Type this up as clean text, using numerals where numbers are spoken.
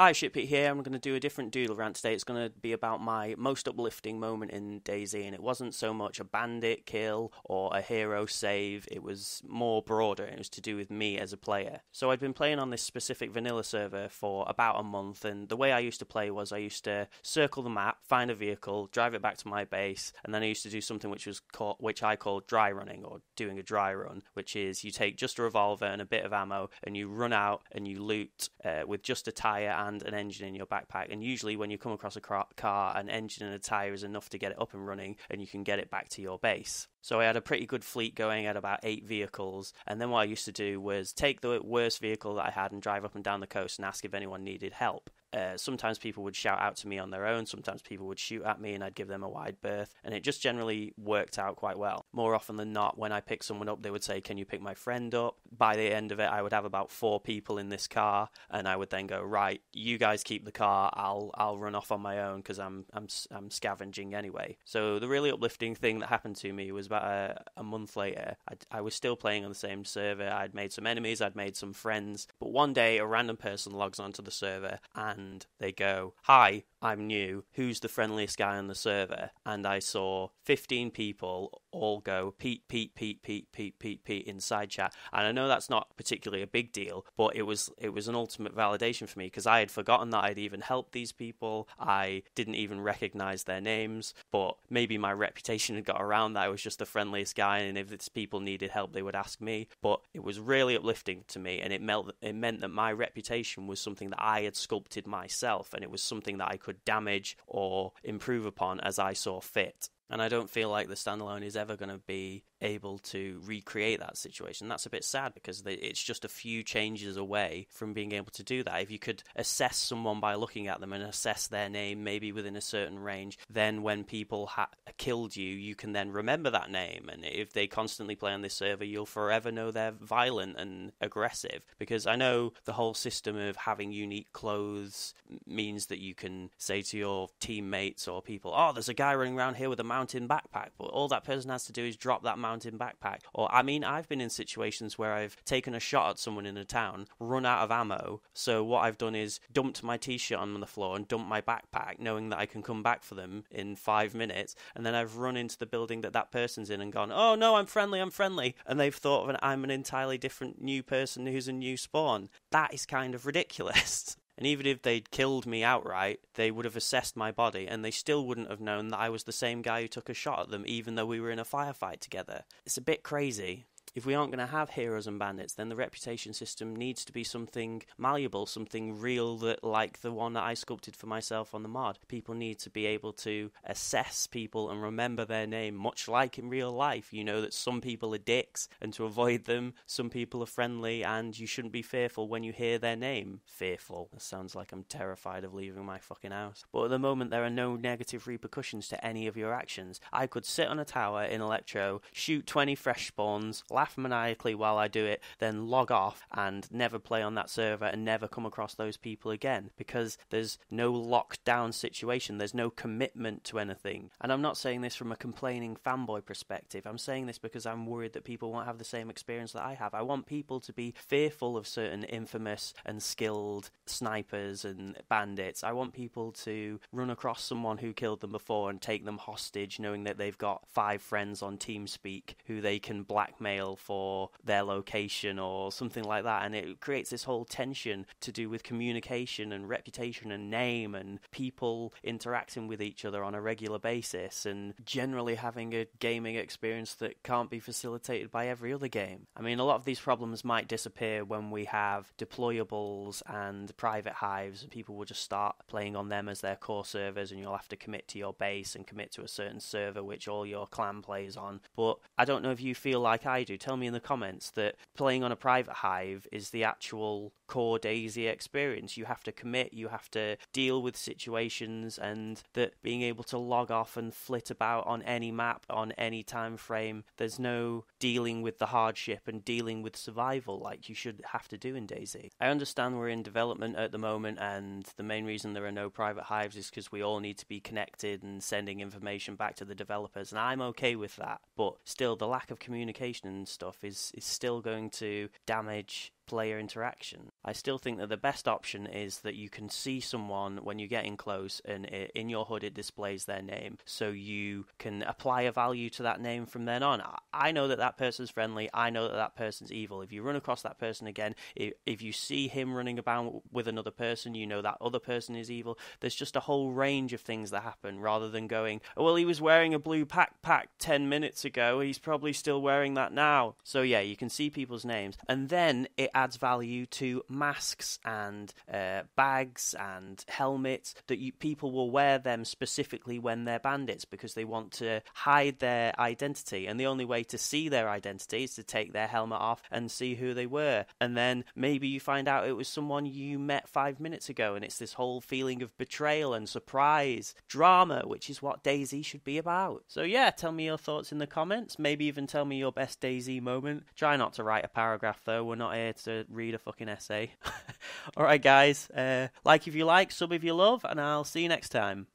Hi, Shitpit here. I'm going to do a different Doodle Rant today. It's going to be about my most uplifting moment in DayZ, and it wasn't so much a bandit kill or a hero save. It was more broader. It was to do with me as a player. So I'd been playing on this specific vanilla server for about a month, and the way I used to play was I used to circle the map, find a vehicle, drive it back to my base, and then I used to do something which I called dry running, or doing a dry run, which is you take just a revolver and a bit of ammo, and you run out and you loot with just a tyre and an engine in your backpack. And usually when you come across a car, an engine and a tyre is enough to get it up and running, and you can get it back to your base. So I had a pretty good fleet going at about 8 vehicles, and then what I used to do was take the worst vehicle that I had and drive up and down the coast and ask if anyone needed help. Sometimes people would shout out to me on their own, sometimes people would shoot at me and I'd give them a wide berth, and it just generally worked out quite well. More often than not, when I picked someone up, they would say, "Can you pick my friend up?" By the end of it, I would have about 4 people in this car, and I would then go, "Right, you guys keep the car, I'll run off on my own because I'm scavenging anyway." So the really uplifting thing that happened to me was about a month later. I was still playing on the same server. I'd made some enemies, I'd made some friends, but one day a random person logs onto the server and they go, "Hi, I'm new. Who's the friendliest guy on the server?" And I saw 15 people all go, "Pete, Pete, Pete, Pete, Pete, Pete, Pete," inside chat. And I know that's not particularly a big deal, but it was an ultimate validation for me because I had forgotten that I'd even helped these people. I didn't even recognize their names, but maybe my reputation had got around that I was just the friendliest guy, and if these people needed help, they would ask me. But it was really uplifting to me, and it meant that my reputation was something that I had sculpted myself, and it was something that I could damage or improve upon as I saw fit. And I don't feel like the standalone is ever going to be able to recreate that situation. That's a bit sad because it's just a few changes away from being able to do that. If you could assess someone by looking at them and assess their name maybe within a certain range, then when people killed you, you can then remember that name. And if they constantly play on this server, you'll forever know they're violent and aggressive. Because I know the whole system of having unique clothes means that you can say to your teammates or people, "Oh, there's a guy running around here with a mountain backpack," but all that person has to do is drop that mountain backpack. Or, I mean, I've been in situations where I've taken a shot at someone in a town, run out of ammo, so what I've done is dumped my t-shirt on the floor and dumped my backpack, knowing that I can come back for them in 5 minutes, and then I've run into the building that person's in and gone, "Oh no, I'm friendly," and they've thought I'm an entirely different new person who's a new spawn. That is kind of ridiculous. And even if they'd killed me outright, they would have assessed my body, and they still wouldn't have known that I was the same guy who took a shot at them, even though we were in a firefight together. It's a bit crazy. If we aren't going to have heroes and bandits, then the reputation system needs to be something malleable, something real, that like the one that I sculpted for myself on the mod. People need to be able to assess people and remember their name, much like in real life. You know that some people are dicks, and to avoid them, some people are friendly, and you shouldn't be fearful when you hear their name. Fearful. That sounds like I'm terrified of leaving my fucking house. But at the moment, there are no negative repercussions to any of your actions. I could sit on a tower in Electro, shoot 20 fresh spawns, laugh maniacally while I do it, then log off and never play on that server and never come across those people again, because there's no lockdown situation, there's no commitment to anything. And I'm not saying this from a complaining fanboy perspective, I'm saying this because I'm worried that people won't have the same experience that I have. I want people to be fearful of certain infamous and skilled snipers and bandits. I want people to run across someone who killed them before and take them hostage, knowing that they've got 5 friends on TeamSpeak who they can blackmail for their location or something like that. And it creates this whole tension to do with communication and reputation and name and people interacting with each other on a regular basis and generally having a gaming experience that can't be facilitated by every other game. I mean, a lot of these problems might disappear when we have deployables and private hives, and people will just start playing on them as their core servers, and you'll have to commit to your base and commit to a certain server which all your clan plays on. But I don't know if you feel like I do. Tell me in the comments that playing on a private hive is the actual core DayZ experience. You have to commit, you have to deal with situations, and that being able to log off and flit about on any map, on any time frame, there's no dealing with the hardship and dealing with survival like you should have to do in DayZ. I understand we're in development at the moment, and the main reason there are no private hives is because we all need to be connected and sending information back to the developers, and I'm okay with that. But still, the lack of communication and stuff is still going to damage player interaction. I still think that the best option is that you can see someone when you get in close, and in your HUD it displays their name, so you can apply a value to that name from then on. I know that that person's friendly, I know that that person's evil. If you run across that person again, if you see him running about with another person, you know that other person is evil. There's just a whole range of things that happen, rather than going, oh, well, he was wearing a blue backpack 10 minutes ago, he's probably still wearing that now. So yeah, you can see people's names, and then it adds value to masks and bags and helmets that people will wear them specifically when they're bandits, because they want to hide their identity, and the only way to see their identity is to take their helmet off and see who they were. And then maybe you find out it was someone you met 5 minutes ago, and it's this whole feeling of betrayal and surprise, drama, which is what DayZ should be about. So yeah, tell me your thoughts in the comments. Maybe even tell me your best DayZ moment. Try not to write a paragraph though, we're not here to read a fucking essay. Alright guys, like if you like, sub if you love, and I'll see you next time.